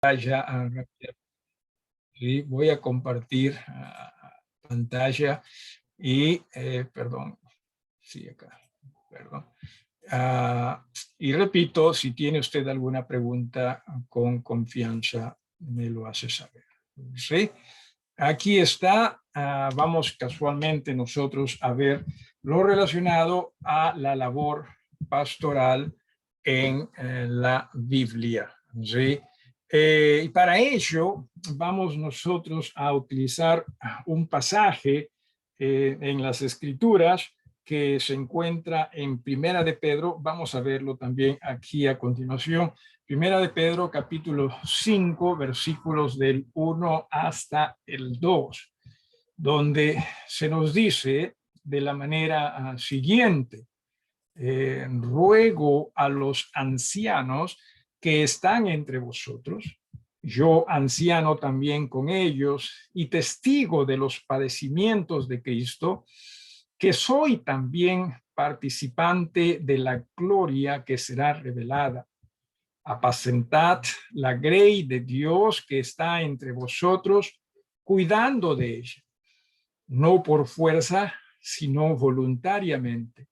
pantalla. Sí, voy a compartir pantalla y, perdón, sí, acá, perdón. Y repito, si tiene usted alguna pregunta, con confianza me lo hace saber. ¿Sí? Aquí está, vamos casualmente nosotros a ver lo relacionado a la labor pastoral en la Biblia. ¿Sí? Y para ello vamos nosotros a utilizar un pasaje en las Escrituras que se encuentra en Primera de Pedro. Vamos a verlo también aquí a continuación. Primera de Pedro, capítulo 5, versículos del 1 hasta el 2, donde se nos dice de la manera siguiente: ruego a los ancianos que están entre vosotros, yo anciano también con ellos y testigo de los padecimientos de Cristo, que soy también participante de la gloria que será revelada. Apacentad la grey de Dios que está entre vosotros, cuidando de ella, no por fuerza, sino voluntariamente,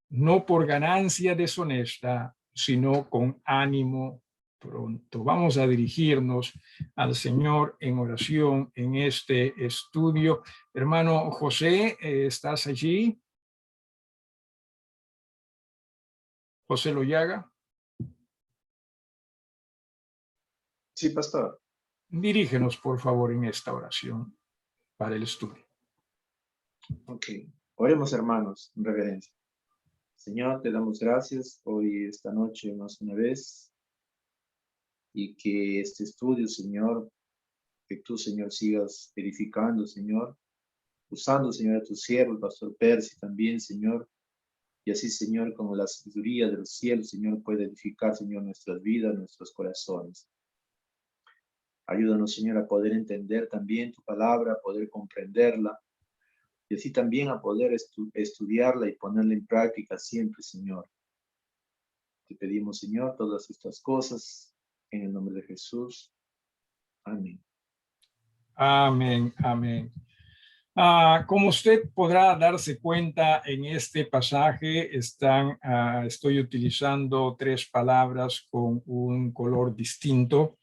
no por ganancia deshonesta, sino con ánimo pronto. Vamos a dirigirnos al Señor en oración en este estudio. Hermano José, ¿estás allí? José Loyaga. Sí, pastor. Dirígenos, por favor, en esta oración para el estudio. Ok. Oremos, hermanos, en reverencia. Señor, te damos gracias hoy, esta noche, más una vez, y que este estudio, Señor, que tú, Señor, sigas edificando, Señor, usando, Señor, a tu siervo, el pastor Percy también, Señor, y así, Señor, como la sabiduría de los cielos, Señor, puede edificar, Señor, nuestras vidas, nuestros corazones. Ayúdanos, Señor, a poder entender también tu palabra, a poder comprenderla, y así también a poder estudiarla y ponerla en práctica siempre, Señor. Te pedimos, Señor, todas estas cosas en el nombre de Jesús. Amén. Amén, amén. Como usted podrá darse cuenta, en este pasaje estoy utilizando tres palabras con un color distinto.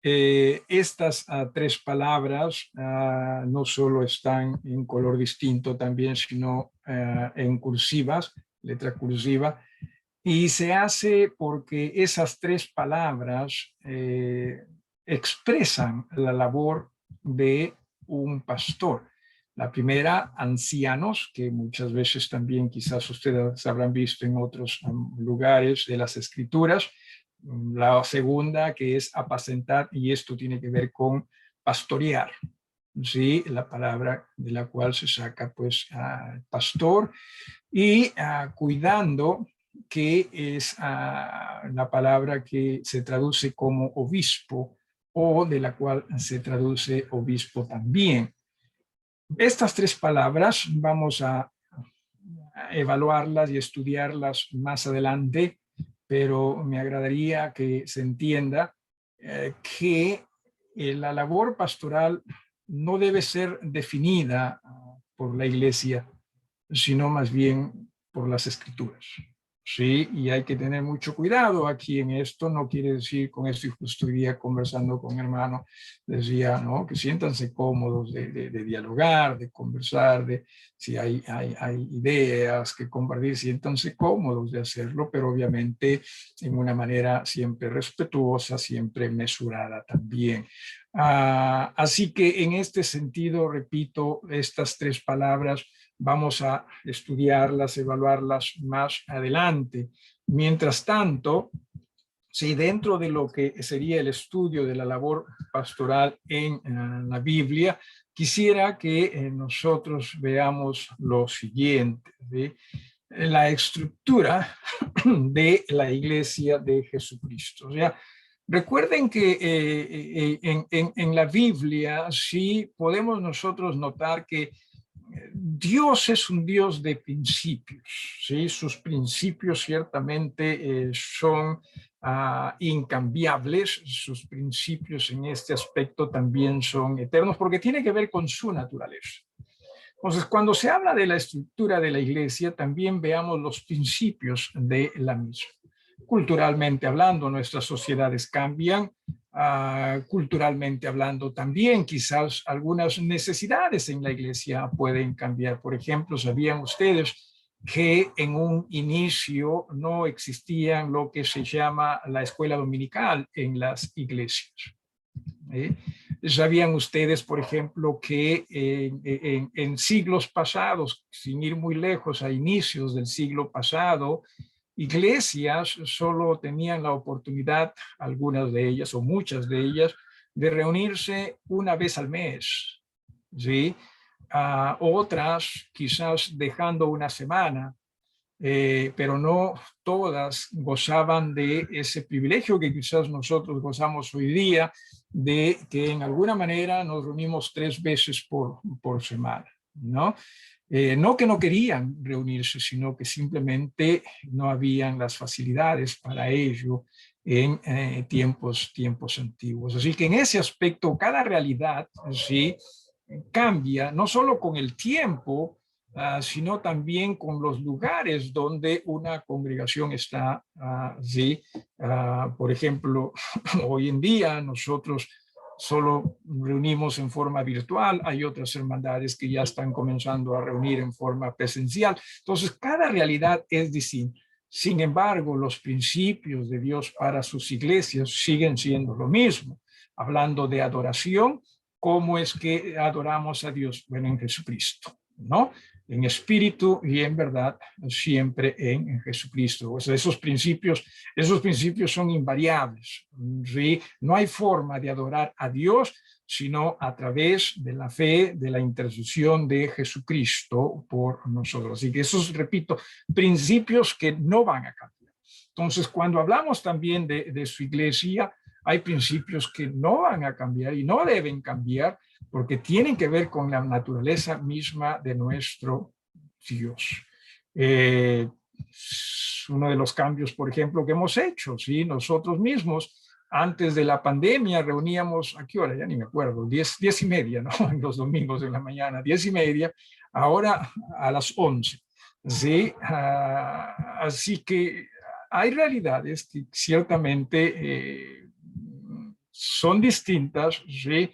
Estas tres palabras no solo están en color distinto también, sino en cursivas, letra cursiva, y se hace porque esas tres palabras expresan la labor de un pastor. La primera, ancianos, que muchas veces también quizás ustedes habrán visto en otros lugares de las Escrituras. La segunda, que es apacentar, y esto tiene que ver con pastorear, ¿sí? La palabra de la cual se saca pues pastor, y cuidando, que es la palabra que se traduce como obispo, o de la cual se traduce obispo también. Estas tres palabras vamos a evaluarlas y estudiarlas más adelante, pero me agradaría que se entienda que la labor pastoral no debe ser definida por la Iglesia, sino más bien por las Escrituras. Sí, y hay que tener mucho cuidado aquí en esto. No quiere decir con esto, y justo hoy día conversando con mi hermano, decía, ¿no?, que siéntanse cómodos de dialogar, de conversar, de si hay ideas que compartir, siéntanse cómodos de hacerlo, pero obviamente en una manera siempre respetuosa, siempre mesurada también. Así que en este sentido, repito, estas tres palabras vamos a estudiarlas, evaluarlas más adelante. Mientras tanto, si dentro de lo que sería el estudio de la labor pastoral en la Biblia, quisiera que nosotros veamos lo siguiente: ¿sí? La estructura de la Iglesia de Jesucristo. O sea, recuerden que en la Biblia sí podemos nosotros notar que Dios es un Dios de principios, ¿sí? Sus principios ciertamente son incambiables, sus principios en este aspecto también son eternos porque tiene que ver con su naturaleza. Entonces, cuando se habla de la estructura de la iglesia, también veamos los principios de la misma. Culturalmente hablando, nuestras sociedades cambian. Culturalmente hablando también, quizás algunas necesidades en la iglesia pueden cambiar. Por ejemplo, ¿sabían ustedes que en un inicio no existían lo que se llama la escuela dominical en las iglesias? ¿Sabían ustedes, por ejemplo, que en siglos pasados, sin ir muy lejos, a inicios del siglo pasado, iglesias solo tenían la oportunidad, algunas de ellas o muchas de ellas, de reunirse una vez al mes, ¿sí? Otras quizás dejando una semana, pero no todas gozaban de ese privilegio que quizás nosotros gozamos hoy día, de que en alguna manera nos reunimos 3 veces por semana, ¿no? No que no querían reunirse, sino que simplemente no habían las facilidades para ello en tiempos antiguos. Así que en ese aspecto, cada realidad, ¿sí?, cambia, no solo con el tiempo, sino también con los lugares donde una congregación está. ¿Sí? Por ejemplo, hoy en día nosotros solo reunimos en forma virtual, hay otras hermandades que ya están comenzando a reunir en forma presencial. Entonces, cada realidad es distinta. Sin embargo, los principios de Dios para sus iglesias siguen siendo lo mismo. Hablando de adoración, ¿cómo es que adoramos a Dios? Bueno, en Jesucristo, ¿no? En espíritu y en verdad, siempre en Jesucristo. O sea, esos principios son invariables, ¿sí? No hay forma de adorar a Dios sino a través de la fe, de la intercesión de Jesucristo por nosotros. Así que esos, repito, principios que no van a cambiar. Entonces, cuando hablamos también de su iglesia, hay principios que no van a cambiar y no deben cambiar, porque tienen que ver con la naturaleza misma de nuestro Dios. Uno de los cambios, por ejemplo, que hemos hecho, ¿sí? Nosotros mismos, antes de la pandemia, reuníamos, ¿a qué hora? Ya ni me acuerdo, 10:30, ¿no? Los domingos en la mañana, 10:30, ahora a las 11, ¿sí? Así que hay realidades que ciertamente son distintas, ¿sí?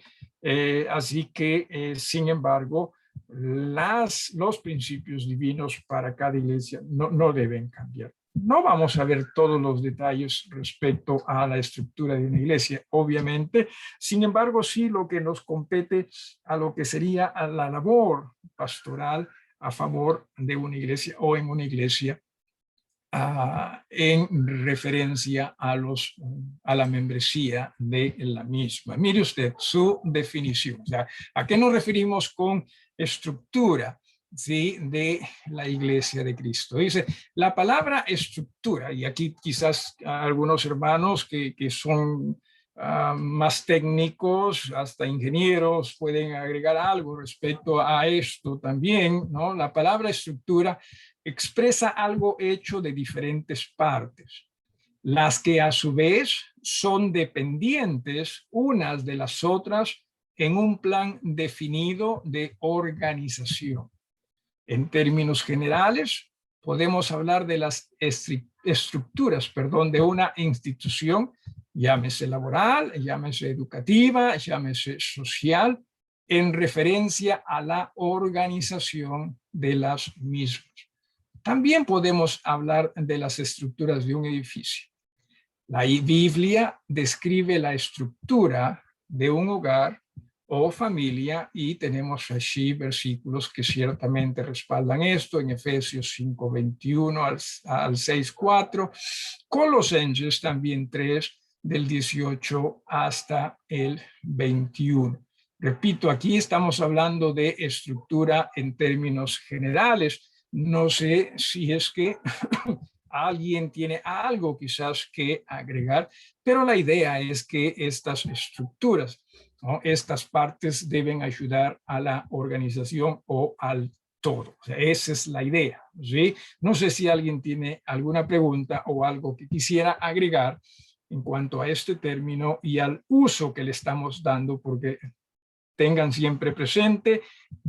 Así que, sin embargo, los principios divinos para cada iglesia no deben cambiar. No vamos a ver todos los detalles respecto a la estructura de una iglesia, obviamente. Sin embargo, sí lo que nos compete a lo que sería a la labor pastoral a favor de una iglesia o en una iglesia, en referencia a la membresía de la misma. Mire usted su definición. O sea, ¿a qué nos referimos con estructura, ¿sí?, de la iglesia de Cristo? Dice, la palabra estructura, y aquí quizás algunos hermanos que son más técnicos, hasta ingenieros, pueden agregar algo respecto a esto también, ¿no? La palabra estructura expresa algo hecho de diferentes partes, las que a su vez son dependientes unas de las otras en un plan definido de organización. En términos generales, podemos hablar de las estructuras, de una institución, llámese laboral, llámese educativa, llámese social, en referencia a la organización de las mismas. También podemos hablar de las estructuras de un edificio. La Biblia describe la estructura de un hogar o familia y tenemos allí versículos que ciertamente respaldan esto, en Efesios 5:21 al 6:4, Colosenses también 3, del 18 hasta el 21. Repito, aquí estamos hablando de estructura en términos generales. No sé si es que alguien tiene algo quizás que agregar, pero la idea es que estas estructuras, ¿no?, estas partes deben ayudar a la organización o al todo. O sea, esa es la idea, ¿sí? No sé si alguien tiene alguna pregunta o algo que quisiera agregar en cuanto a este término y al uso que le estamos dando, porque tengan siempre presente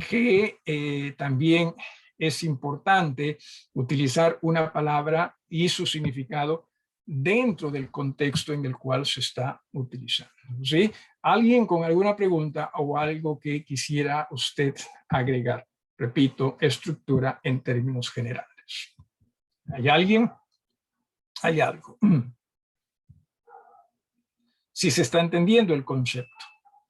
que también es importante utilizar una palabra y su significado dentro del contexto en el cual se está utilizando, ¿sí? ¿Alguien con alguna pregunta o algo que quisiera usted agregar? Repito, estructura en términos generales. ¿Hay alguien? ¿Hay algo? Si se está entendiendo el concepto.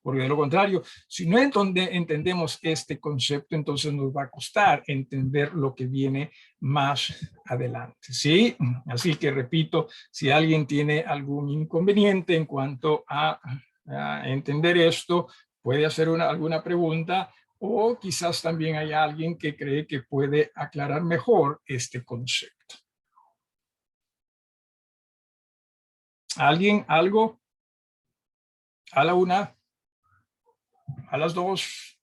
Porque de lo contrario, si no entendemos este concepto, entonces nos va a costar entender lo que viene más adelante, ¿sí? Así que repito, si alguien tiene algún inconveniente en cuanto a entender esto, puede hacer alguna pregunta o quizás también hay alguien que cree que puede aclarar mejor este concepto. ¿Alguien? ¿Algo? A la una, a las dos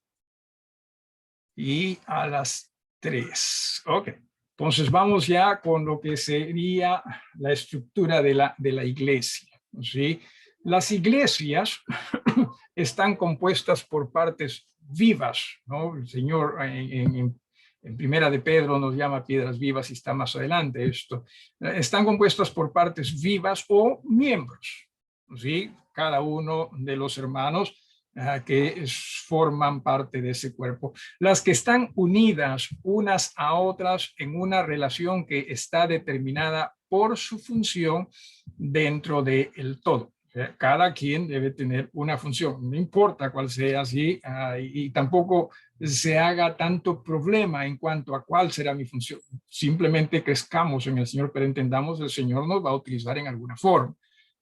y a las 3. Ok. Entonces vamos ya con lo que sería la estructura de la iglesia, ¿sí? Las iglesias están compuestas por partes vivas, ¿no? El Señor en Primera de Pedro nos llama piedras vivas y está más adelante esto. Están compuestas por partes vivas o miembros, ¿sí? Cada uno de los hermanos que forman parte de ese cuerpo, las que están unidas unas a otras en una relación que está determinada por su función dentro del todo. Cada quien debe tener una función, no importa cuál sea, así, y tampoco se haga tanto problema en cuanto a cuál será mi función. Simplemente crezcamos en el Señor, pero entendamos el Señor nos va a utilizar en alguna forma.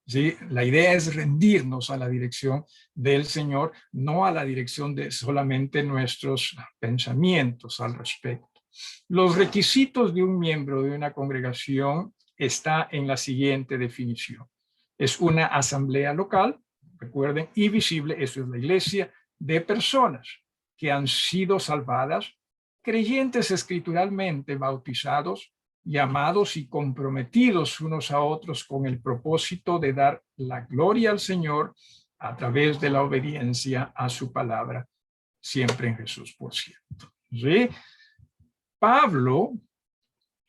¿Sí? La idea es rendirnos a la dirección del Señor, no a la dirección de solamente nuestros pensamientos al respecto. Los requisitos de un miembro de una congregación está en la siguiente definición. Es una asamblea local, recuerden, y visible, eso es la iglesia, de personas que han sido salvadas, creyentes escrituralmente bautizados, llamados y comprometidos unos a otros con el propósito de dar la gloria al Señor a través de la obediencia a su palabra, siempre en Jesús, por cierto. ¿Sí? Pablo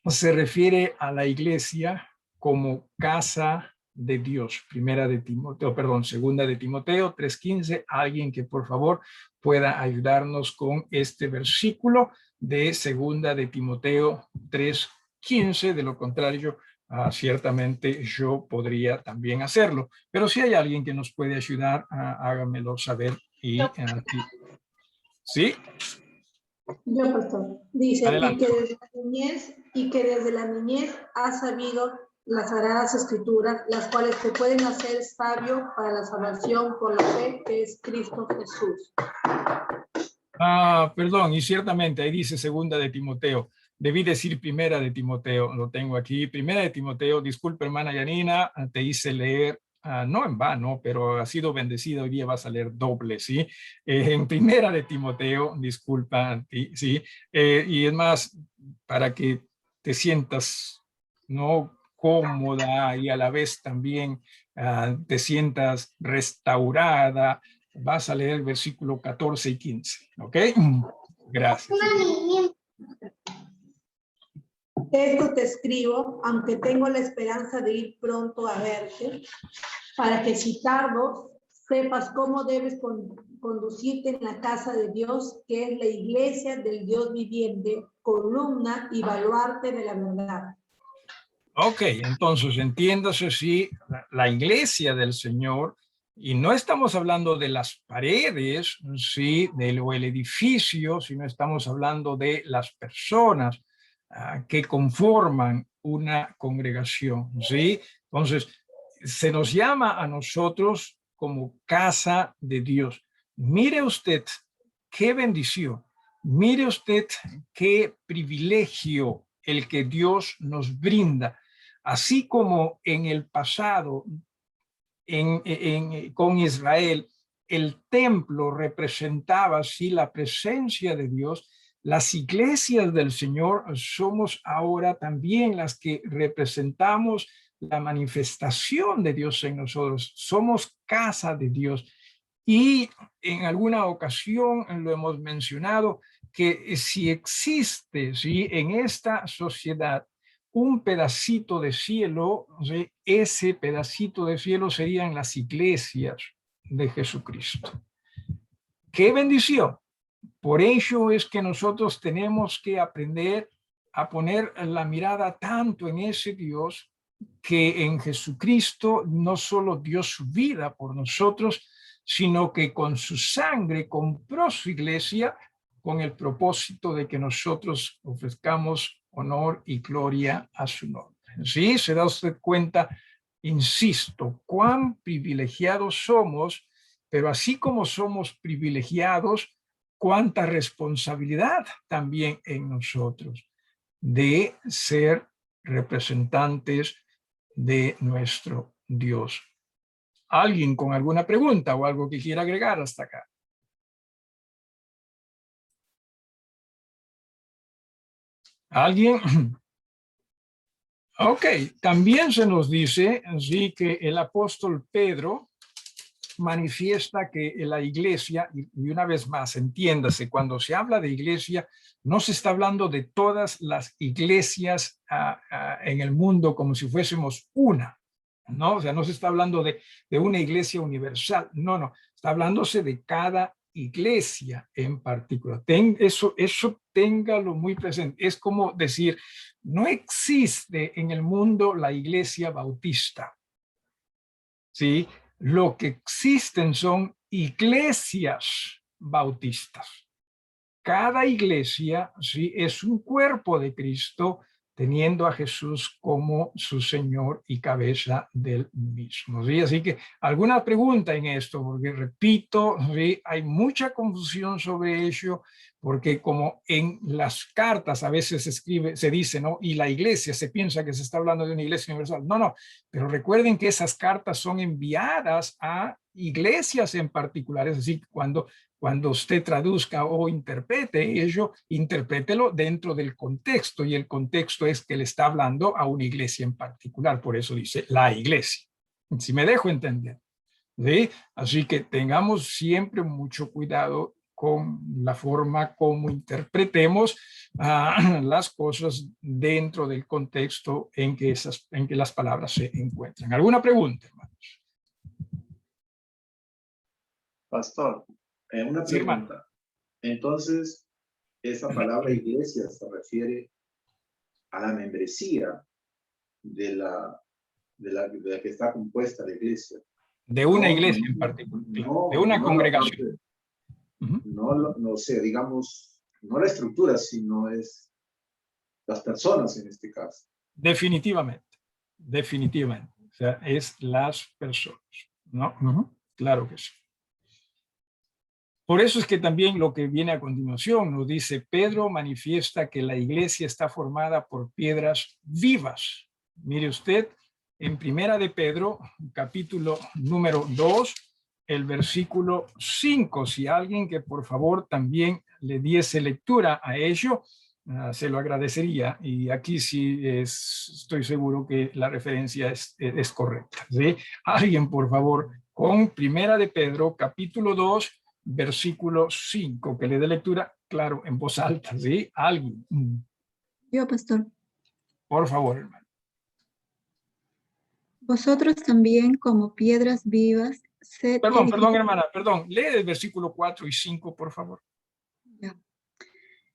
se refiere a la iglesia como casa de Dios. Segunda de Timoteo 3:15. Alguien que por favor pueda ayudarnos con este versículo de segunda de Timoteo 3:15. De lo contrario, ciertamente yo podría también hacerlo. Pero si hay alguien que nos puede ayudar, hágamelo saber. Y sí. Yo, pastor, dice, Adelante. y que desde la niñez has sabido las sagradas escrituras, las cuales te pueden hacer sabio para la salvación por la fe que es Cristo Jesús. Perdón, y ciertamente ahí dice segunda de Timoteo. Debí decir primera de Timoteo, lo tengo aquí. Primera de Timoteo, disculpe hermana Yanina, te hice leer, no en vano, pero ha sido bendecida, hoy día vas a leer doble, ¿sí? En primera de Timoteo, disculpa, ¿sí? Y es más, para que te sientas, ¿no?, cómoda y a la vez también te sientas restaurada, vas a leer el versículo 14 y 15, ¿ok? Gracias. Esto te escribo, aunque tengo la esperanza de ir pronto a verte, para que si tardo, sepas cómo debes conducirte en la casa de Dios, que es la iglesia del Dios viviente, columna y baluarte de la verdad. Ok, entonces entiéndase si la iglesia del Señor, y no estamos hablando de las paredes, sí, o el edificio, sino estamos hablando de las personas que conforman una congregación, ¿sí? Entonces, se nos llama a nosotros como casa de Dios. Mire usted qué bendición, mire usted qué privilegio el que Dios nos brinda, así como en el pasado con Israel, el templo representaba así la presencia de Dios. Las iglesias del Señor somos ahora también las que representamos la manifestación de Dios en nosotros. Somos casa de Dios. Y en alguna ocasión lo hemos mencionado, que si existe, ¿sí?, en esta sociedad un pedacito de cielo, ¿sí?, ese pedacito de cielo serían las iglesias de Jesucristo. ¡Qué bendición! Por ello es que nosotros tenemos que aprender a poner la mirada tanto en ese Dios, que en Jesucristo no solo dio su vida por nosotros, sino que con su sangre compró su iglesia con el propósito de que nosotros ofrezcamos honor y gloria a su nombre. ¿Sí? ¿Se da usted cuenta? Insisto, cuán privilegiados somos, pero así como somos privilegiados, cuánta responsabilidad también en nosotros de ser representantes de nuestro Dios. ¿Alguien con alguna pregunta o algo que quiera agregar hasta acá? ¿Alguien? Ok, también se nos dice así que el apóstol Pedro manifiesta que la iglesia, y una vez más, entiéndase, cuando se habla de iglesia, no se está hablando de todas las iglesias en el mundo como si fuésemos una, ¿no? O sea, no se está hablando de una iglesia universal, no, está hablándose de cada iglesia en particular. Eso téngalo muy presente. Es como decir, no existe en el mundo la iglesia bautista, ¿sí? Lo que existen son iglesias bautistas. Cada iglesia, sí, es un cuerpo de Cristo, teniendo a Jesús como su Señor y cabeza del mismo. ¿Sí? Así que alguna pregunta en esto, porque repito, ¿sí?, hay mucha confusión sobre ello, porque como en las cartas a veces se dice, ¿no? Y la iglesia, se piensa que se está hablando de una iglesia universal. No, pero recuerden que esas cartas son enviadas a iglesias en particular, es decir, cuando usted traduzca o interprete ello, interprételo dentro del contexto, y el contexto es que le está hablando a una iglesia en particular, por eso dice la iglesia. Si me dejo entender, ¿sí? Así que tengamos siempre mucho cuidado con la forma como interpretemos las cosas dentro del contexto en que las palabras se encuentran. ¿Alguna pregunta, hermanos? Pastor, una Sí, hermano. pregunta. Entonces, esa palabra iglesia se refiere a la membresía de la que está compuesta la iglesia. De una iglesia en particular, claro, de una congregación. No sé, digamos, no la estructura, sino es las personas en este caso. Definitivamente. O sea, es las personas, ¿no? Claro que sí. Por eso es que también lo que viene a continuación nos dice, Pedro manifiesta que la iglesia está formada por piedras vivas. Mire usted, en Primera de Pedro, capítulo número 2, el versículo 5, si alguien que por favor también le diese lectura a ello, se lo agradecería. Y aquí sí estoy seguro que la referencia es correcta, ¿sí? Alguien por favor, con Primera de Pedro, capítulo 2, versículo 5, que le dé lectura, claro, en voz alta, ¿sí? Alguien. Yo, pastor. Por favor, hermano. Vosotros también, como piedras vivas, sed Perdón, hermana, perdón. Lee el versículo 4 y 5, por favor. Ya.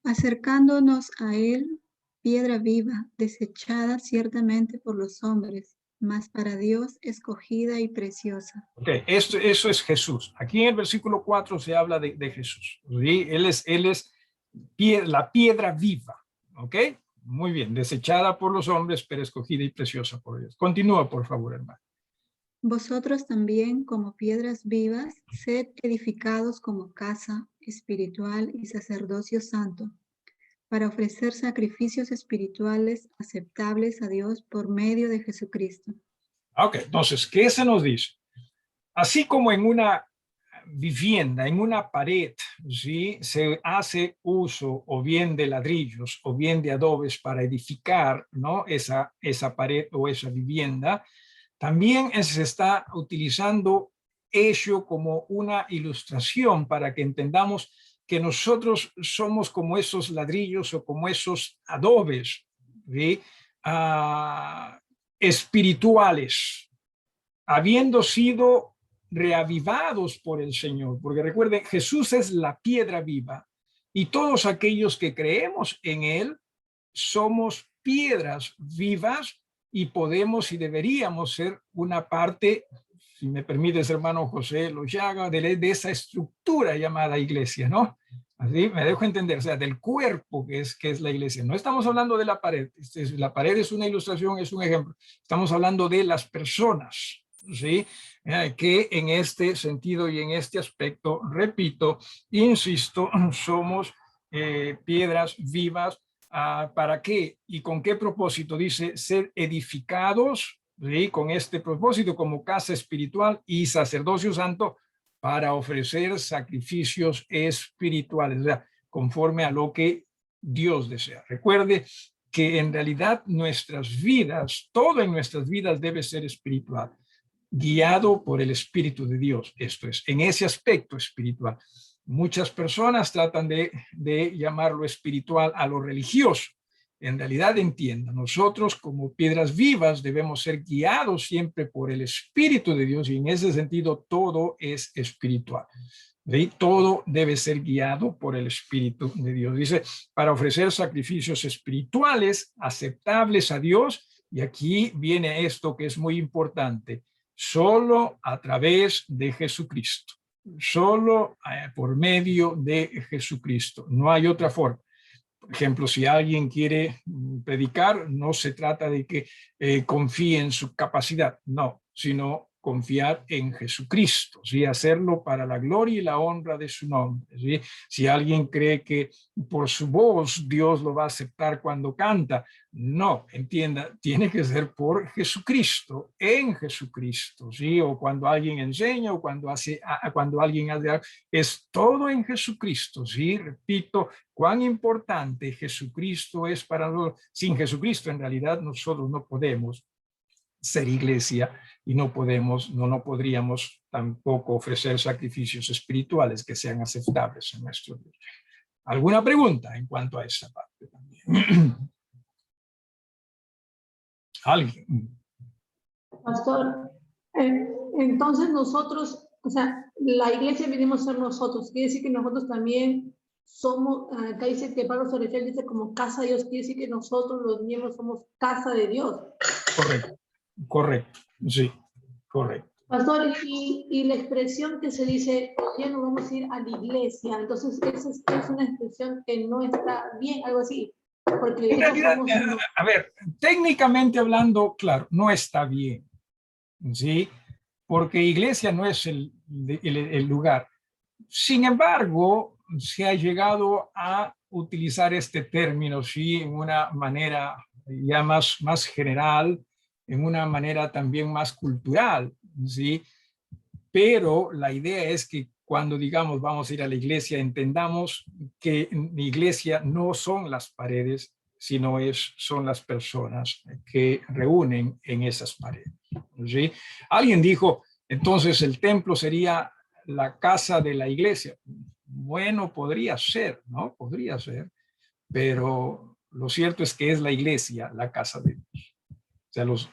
Acercándonos a él, piedra viva, desechada ciertamente por los hombres, mas para Dios escogida y preciosa. Ok, eso es Jesús. Aquí en el versículo 4 se habla de Jesús. ¿Sí? Él es la piedra viva. Ok, muy bien. Desechada por los hombres, pero escogida y preciosa por Dios. Continúa, por favor, hermano. Vosotros también, como piedras vivas, sed edificados como casa espiritual y sacerdocio santo, para ofrecer sacrificios espirituales aceptables a Dios por medio de Jesucristo. Ok, entonces, ¿qué se nos dice? Así como en una vivienda, en una pared, ¿sí? Se hace uso o bien de ladrillos o bien de adobes para edificar, ¿no? esa pared o esa vivienda, también se está utilizando ello como una ilustración para que entendamos que nosotros somos como esos ladrillos o como esos adobes, ¿sí? Espirituales, habiendo sido reavivados por el Señor, porque recuerden, Jesús es la piedra viva y todos aquellos que creemos en Él somos piedras vivas y podemos y deberíamos ser una parte, si me permites, hermano José Loyaga, de esa estructura llamada iglesia, ¿no? Así me dejo entender, o sea, del cuerpo que es la iglesia. No estamos hablando de la pared, la pared es una ilustración, es un ejemplo. Estamos hablando de las personas, ¿sí? Que en este sentido y en este aspecto, repito, insisto, somos piedras vivas. ¿Para qué y con qué propósito? Dice, ser edificados, ¿sí? Con este propósito como casa espiritual y sacerdocio santo para ofrecer sacrificios espirituales, o sea, conforme a lo que Dios desea. Recuerde que en realidad nuestras vidas, todo en nuestras vidas debe ser espiritual, guiado por el Espíritu de Dios. Esto es, en ese aspecto espiritual. Muchas personas tratan de llamarlo espiritual a lo religioso. En realidad, entiendan, nosotros como piedras vivas debemos ser guiados siempre por el Espíritu de Dios y en ese sentido todo es espiritual. ¿Sí? Todo debe ser guiado por el Espíritu de Dios. Dice, para ofrecer sacrificios espirituales aceptables a Dios, y aquí viene esto que es muy importante, solo a través de Jesucristo. Solo por medio de Jesucristo. No hay otra forma. Por ejemplo, si alguien quiere predicar, no se trata de que confíe en su capacidad, no, sino confiar en Jesucristo, ¿sí? Hacerlo para la gloria y la honra de su nombre, ¿sí? Si alguien cree que por su voz Dios lo va a aceptar cuando canta, no, entienda, tiene que ser por Jesucristo, en Jesucristo, ¿sí? O cuando alguien enseña o cuando alguien hace, es todo en Jesucristo, ¿sí? Repito, cuán importante Jesucristo es para nosotros. Sin Jesucristo, en realidad, nosotros no podemos ser iglesia y no podríamos tampoco ofrecer sacrificios espirituales que sean aceptables en nuestro Dios. ¿Alguna pregunta en cuanto a esa parte también? ¿Alguien? Pastor, entonces nosotros, o sea, la iglesia venimos a ser nosotros, quiere decir que nosotros también somos, acá dice que Pablo se refiere, dice como casa de Dios, quiere decir que nosotros los miembros somos casa de Dios. Correcto, sí, correcto. Pastor, y la expresión que se dice, ya no vamos a ir a la iglesia, entonces esa es una expresión que no está bien, algo así. Porque en realidad, a ver, técnicamente hablando, claro, no está bien, ¿sí? Porque iglesia no es el lugar. Sin embargo, se ha llegado a utilizar este término, sí, en una manera ya más general, en una manera también más cultural, ¿sí? Pero la idea es que cuando digamos vamos a ir a la iglesia, entendamos que la iglesia no son las paredes, sino son las personas que reúnen en esas paredes, ¿sí? Alguien dijo, entonces el templo sería la casa de la iglesia. Bueno, podría ser, ¿no? Podría ser, pero lo cierto es que es la iglesia, la casa de Dios. O sea,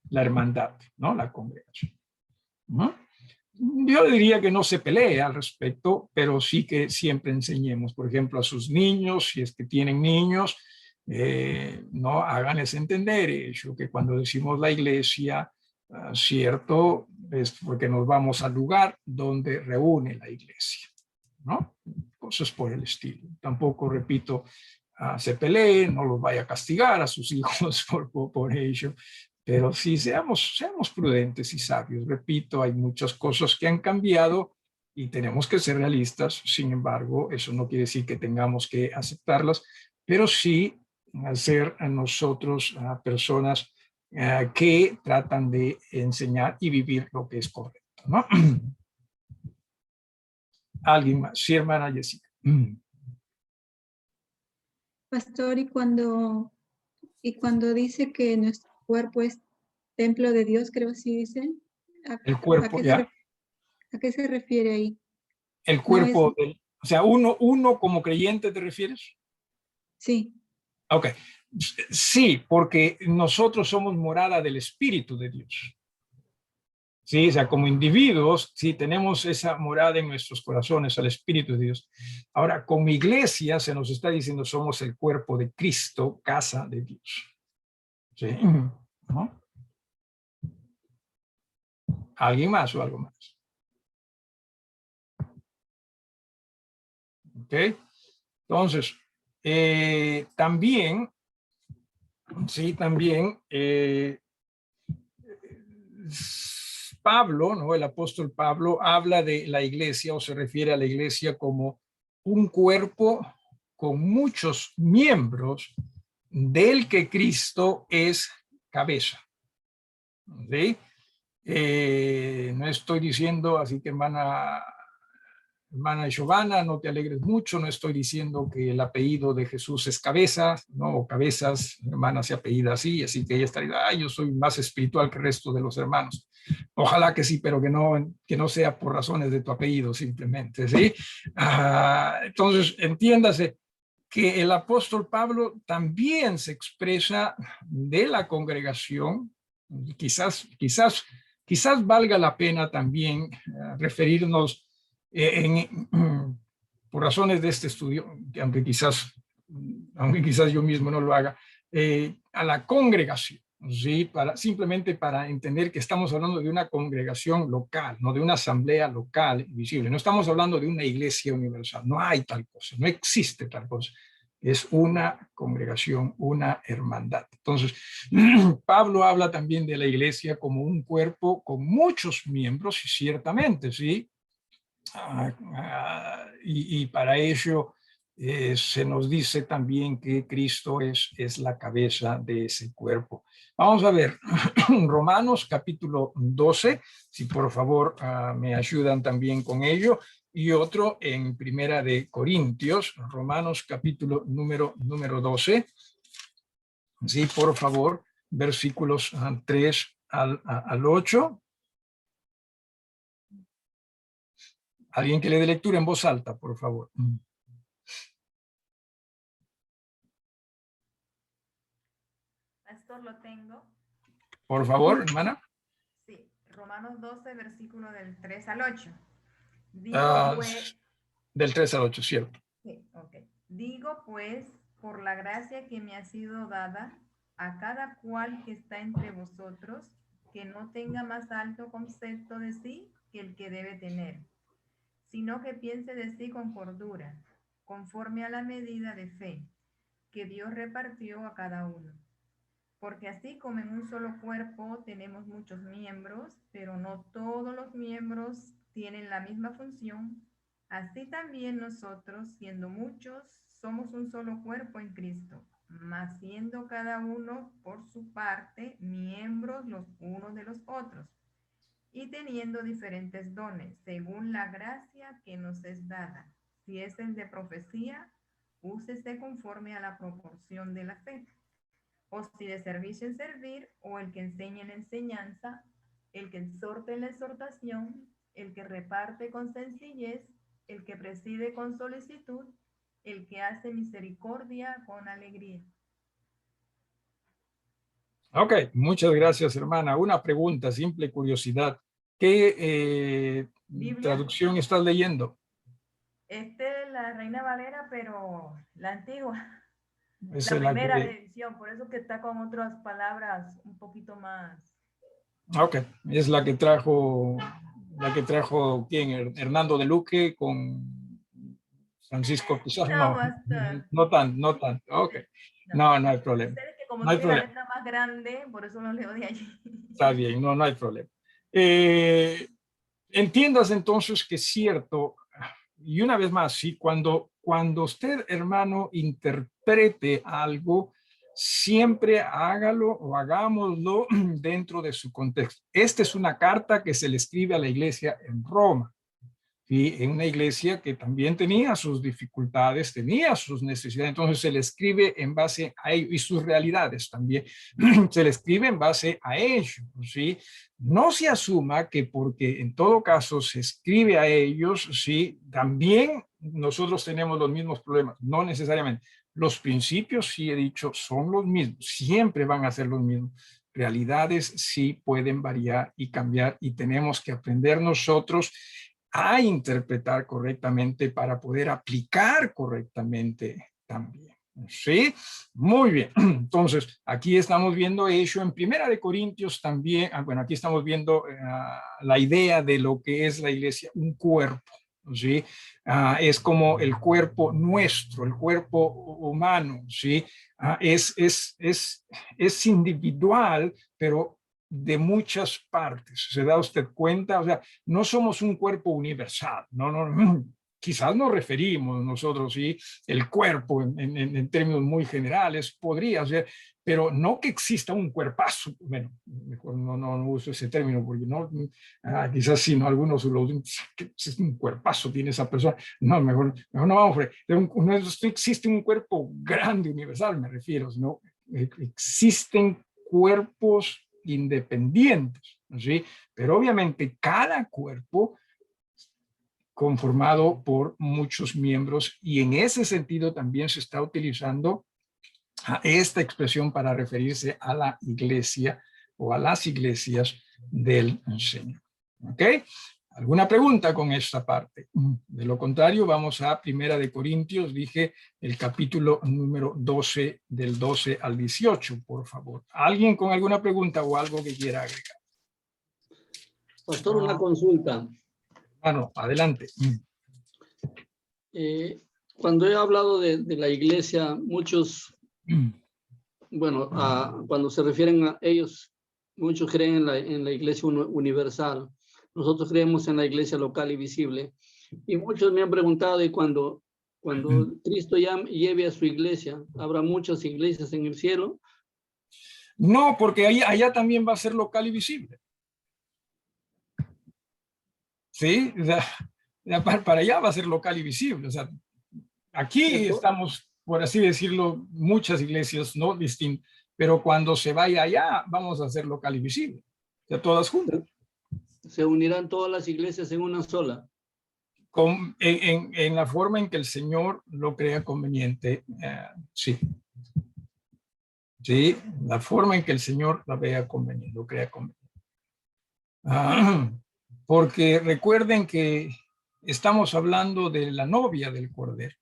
la hermandad, ¿no? La congregación. ¿No? Yo diría que no se pelee al respecto, pero sí que siempre enseñemos, por ejemplo, a sus niños, si es que tienen niños, no háganles entender eso, que cuando decimos la iglesia, cierto, es porque nos vamos al lugar donde reúne la iglesia, ¿no? Cosas por el estilo. Tampoco, repito, se peleen, no los vaya a castigar a sus hijos por ello, pero sí seamos prudentes y sabios. Repito, hay muchas cosas que han cambiado y tenemos que ser realistas. Sin embargo, eso no quiere decir que tengamos que aceptarlas, pero sí ser a nosotros personas que tratan de enseñar y vivir lo que es correcto, ¿no? Alguien más. Sí, hermana Jessica. Pastor, y cuando dice que nuestro cuerpo es templo de Dios, creo así dicen, El cuerpo, ya. ¿a qué se refiere ahí? El No cuerpo, es, o sea, uno como creyente, ¿te refieres? sí, Ok. Sí, porque nosotros somos morada del Espíritu de Dios. Sí, o sea, como individuos, sí, tenemos esa morada en nuestros corazones, al Espíritu de Dios. Ahora, como iglesia, se nos está diciendo, somos el cuerpo de Cristo, casa de Dios. ¿Sí? ¿No? ¿Alguien más o algo más? ¿Ok? Entonces, también, sí, también, Pablo, ¿no? El apóstol Pablo habla de la iglesia o se refiere a la iglesia como un cuerpo con muchos miembros del que Cristo es cabeza. ¿Sí? No estoy diciendo, así que hermana Giovanna, no te alegres mucho, no estoy diciendo que el apellido de Jesús es Cabeza, no, o Cabezas, hermana se apellida así, así que ella estaría, yo soy más espiritual que el resto de los hermanos. Ojalá que sí, pero que no sea por razones de tu apellido simplemente, ¿sí? Entonces, entiéndase que el apóstol Pablo también se expresa de la congregación, quizás valga la pena también referirnos por razones de este estudio, aunque quizás yo mismo no lo haga, a la congregación, ¿sí? Simplemente para entender que estamos hablando de una congregación local, no de una asamblea local visible. No estamos hablando de una iglesia universal. No hay tal cosa, no existe tal cosa. Es una congregación, una hermandad. Entonces, Pablo habla también de la iglesia como un cuerpo con muchos miembros, y ciertamente, ¿sí? Y para ello se nos dice también que Cristo es la cabeza de ese cuerpo. Vamos a ver, Romanos capítulo 12, si por favor me ayudan también con ello, y otro en Primera de Corintios, Romanos capítulo número 12, sí, por favor, versículos 3 al 8. Alguien que le dé lectura en voz alta, por favor. Pastor, lo tengo. Por favor, hermana. Sí, Romanos 12, versículo del 3 al 8. Digo pues... Del 3 al 8, cierto. Sí, ok. Digo pues, por la gracia que me ha sido dada, a cada cual que está entre vosotros, que no tenga más alto concepto de sí que el que debe tener, sino que piense de sí con cordura, conforme a la medida de fe que Dios repartió a cada uno. Porque así como en un solo cuerpo tenemos muchos miembros, pero no todos los miembros tienen la misma función, así también nosotros, siendo muchos, somos un solo cuerpo en Cristo, mas siendo cada uno por su parte miembros los unos de los otros, y teniendo diferentes dones, según la gracia que nos es dada. Si es el de profecía, úsese conforme a la proporción de la fe. O si de servicio en servir, o el que enseña en enseñanza, el que exhorta en la exhortación, el que reparte con sencillez, el que preside con solicitud, el que hace misericordia con alegría. Ok, muchas gracias, hermana. Una pregunta, simple curiosidad. ¿Qué traducción estás leyendo? Es la Reina Valera, pero la antigua. Esa La es la primera que... edición, por eso que está con otras palabras un poquito más. Ok, es la que trajo ¿quién? Hernando de Luque con Francisco Pizarro. No, No, bastante. no tan. Ok, No. no hay problema. Ustedes que como No hay tiene la problema. letra más grande, por eso lo leo de allí. Está bien, no hay problema. Entiendas entonces que es cierto, y una vez más, sí, cuando usted, hermano, interprete algo, siempre hágalo o hagámoslo dentro de su contexto. Esta es una carta que se le escribe a la iglesia en Roma. y en una iglesia que también tenía sus dificultades, tenía sus necesidades, entonces se le escribe en base a ello y sus realidades también, se le escribe en base a ello, ¿sí? No se asuma que porque en todo caso se escribe a ellos, ¿sí? También nosotros tenemos los mismos problemas, no necesariamente. Los principios, sí he dicho, son los mismos, siempre van a ser los mismos. Realidades sí pueden variar y cambiar y tenemos que aprender nosotros a interpretar correctamente para poder aplicar correctamente también. ¿Sí? Muy bien. Entonces, aquí estamos viendo eso en Primera de Corintios también. Bueno, aquí estamos viendo la idea de lo que es la iglesia, un cuerpo. ¿Sí? Es como el cuerpo nuestro, el cuerpo humano, ¿sí? Es individual, pero de muchas partes. ¿Se da usted cuenta? O sea, no somos un cuerpo universal, no, quizás nos referimos nosotros, ¿sí? El cuerpo en términos muy generales podría ser, pero no que exista un cuerpazo. Bueno, mejor no uso ese término porque no, quizás sí, no, algunos lo es un cuerpazo tiene esa persona. No, mejor no vamos por ahí. No existe un cuerpo grande, universal, me refiero, ¿no? Existen cuerpos independientes, ¿sí? Pero obviamente cada cuerpo conformado por muchos miembros y en ese sentido también se está utilizando esta expresión para referirse a la iglesia o a las iglesias del Señor. ¿Ok? ¿Alguna pregunta con esta parte? De lo contrario, vamos a Primera de Corintios, dije el capítulo número 12, del 12 al 18, por favor. ¿Alguien con alguna pregunta o algo que quiera agregar? Pastor, una consulta. Bueno, adelante. Cuando he hablado de la iglesia, muchos, bueno, cuando se refieren a ellos, muchos creen en la iglesia universal. Nosotros creemos en la iglesia local y visible. Y muchos me han preguntado, y cuando Cristo ya lleve a su iglesia, ¿habrá muchas iglesias en el cielo? No, porque allá también va a ser local y visible. ¿Sí? O sea, para allá va a ser local y visible. O sea, aquí estamos, por así decirlo, muchas iglesias no distintas, pero cuando se vaya allá, vamos a hacer local y visible. O sea, todas juntas. ¿Se unirán todas las iglesias en una sola? En la forma en que el Señor lo crea conveniente, sí. Sí, la forma en que el Señor la vea conveniente, lo crea conveniente. Porque recuerden que estamos hablando de la novia del Cordero.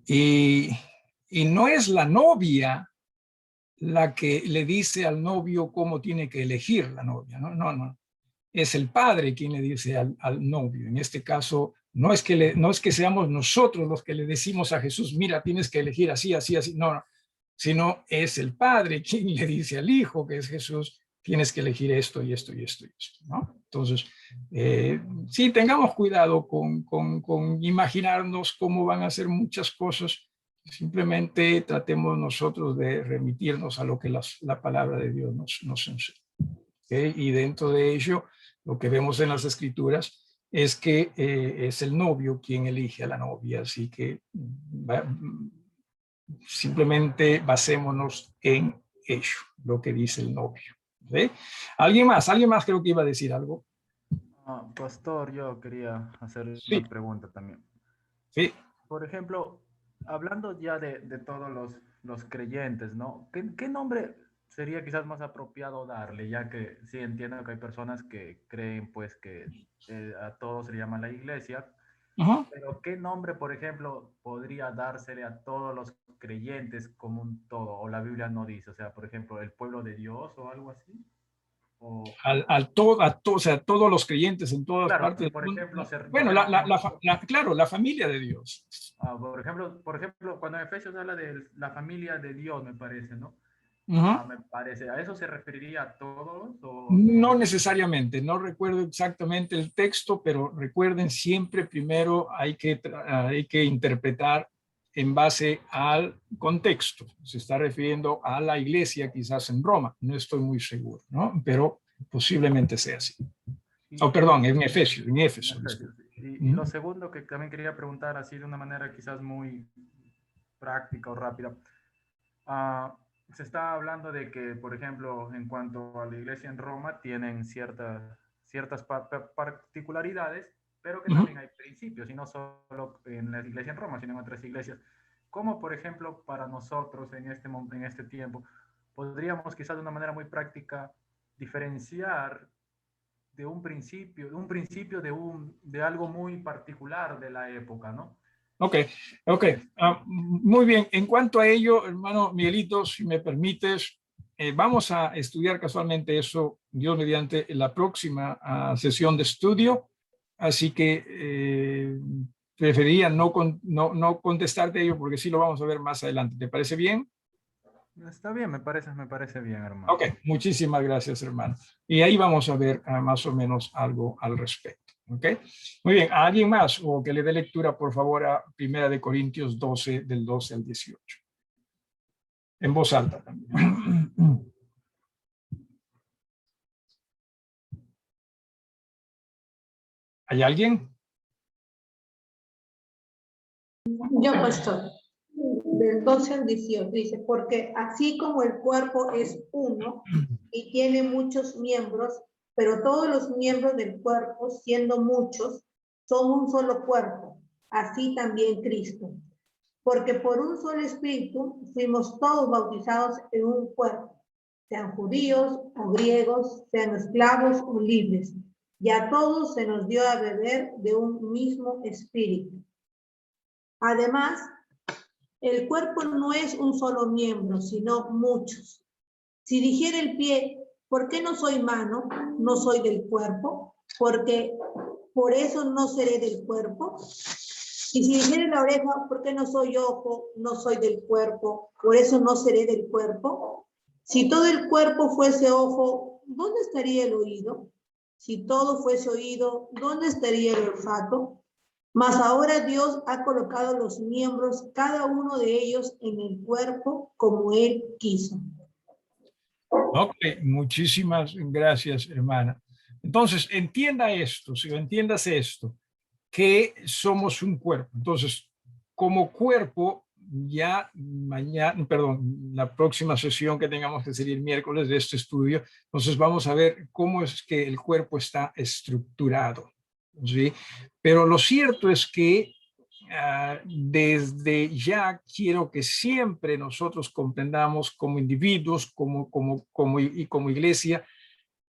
Y no es la novia la que le dice al novio cómo tiene que elegir la novia. No. Es el padre quien le dice al novio. En este caso, no es que seamos nosotros los que le decimos a Jesús, mira, tienes que elegir así, así, así. No, sino es el padre quien le dice al hijo, que es Jesús, tienes que elegir esto y esto y esto y esto, ¿no? Entonces, sí, tengamos cuidado con imaginarnos cómo van a ser muchas cosas. Simplemente tratemos nosotros de remitirnos a lo que la palabra de Dios nos enseña. ¿Okay? Y dentro de ello, lo que vemos en las escrituras es que es el novio quien elige a la novia, así que simplemente basémonos en ello, lo que dice el novio. ¿Sí? ¿Alguien más creo que iba a decir algo? Pastor, yo quería hacer una pregunta también. Sí. Por ejemplo, hablando ya de todos los creyentes, ¿no? ¿Qué nombre sería quizás más apropiado darle? Ya que sí entiendo que hay personas que creen pues que a todos se le llama la iglesia, pero ¿qué nombre, por ejemplo, podría dársele a todos los creyentes como un todo? O la Biblia no dice, o sea, por ejemplo, el pueblo de Dios o algo así. O sea, todos los creyentes en todas partes. Por ejemplo, bueno, claro, la familia de Dios. Por ejemplo, cuando en Efesios habla de la familia de Dios, me parece, ¿no? Me parece, ¿a eso se referiría a todos? No necesariamente, no recuerdo exactamente el texto, pero recuerden siempre primero hay que interpretar en base al contexto. Se está refiriendo a la iglesia quizás en Roma, no estoy muy seguro, ¿no? Pero posiblemente sea así. Perdón, en Éfeso. Y lo segundo que también quería preguntar, así de una manera quizás muy práctica o rápida. Se está hablando de que, por ejemplo, en cuanto a la iglesia en Roma, tienen ciertas particularidades, pero que también hay principios, y no solo en la iglesia en Roma, sino en otras iglesias. Como, por ejemplo, para nosotros en este tiempo, podríamos quizás de una manera muy práctica diferenciar de un principio de algo muy particular de la época, ¿no? Ok. Muy bien. En cuanto a ello, hermano Miguelito, si me permites, vamos a estudiar casualmente eso, Dios mediante, en la próxima sesión de estudio. Así que preferiría no contestarte ello porque sí lo vamos a ver más adelante. ¿Te parece bien? Está bien, me parece bien, hermano. Ok, muchísimas gracias, hermano. Y ahí vamos a ver más o menos algo al respecto. ¿Ok? Muy bien, ¿a alguien más o que le dé lectura, por favor, a 1 Corintios 12, del 12 al 18? En voz alta también. ¿Hay alguien? Yo, pastor, del 12 al 18, dice, porque así como el cuerpo es uno y tiene muchos miembros, pero todos los miembros del cuerpo, siendo muchos, son un solo cuerpo, así también Cristo. Porque por un solo espíritu fuimos todos bautizados en un cuerpo, sean judíos o griegos, sean esclavos o libres, y a todos se nos dio a beber de un mismo espíritu. Además, el cuerpo no es un solo miembro, sino muchos. Si dijera el pie, ¿por qué no soy mano? No soy del cuerpo, porque por eso no seré del cuerpo. Y si dijera la oreja, ¿por qué no soy ojo? No soy del cuerpo, por eso no seré del cuerpo. Si todo el cuerpo fuese ojo, ¿dónde estaría el oído? Si todo fuese oído, ¿dónde estaría el olfato? Mas ahora Dios ha colocado los miembros, cada uno de ellos, en el cuerpo como Él quiso. Ok, muchísimas gracias, hermana. Entonces, entienda esto, si entiendas esto, que somos un cuerpo. Entonces, como cuerpo, ya mañana, perdón, la próxima sesión que tengamos, que sería el miércoles de este estudio, entonces vamos a ver cómo es que el cuerpo está estructurado, ¿sí? Pero lo cierto es que desde ya quiero que siempre nosotros comprendamos como individuos, como iglesia,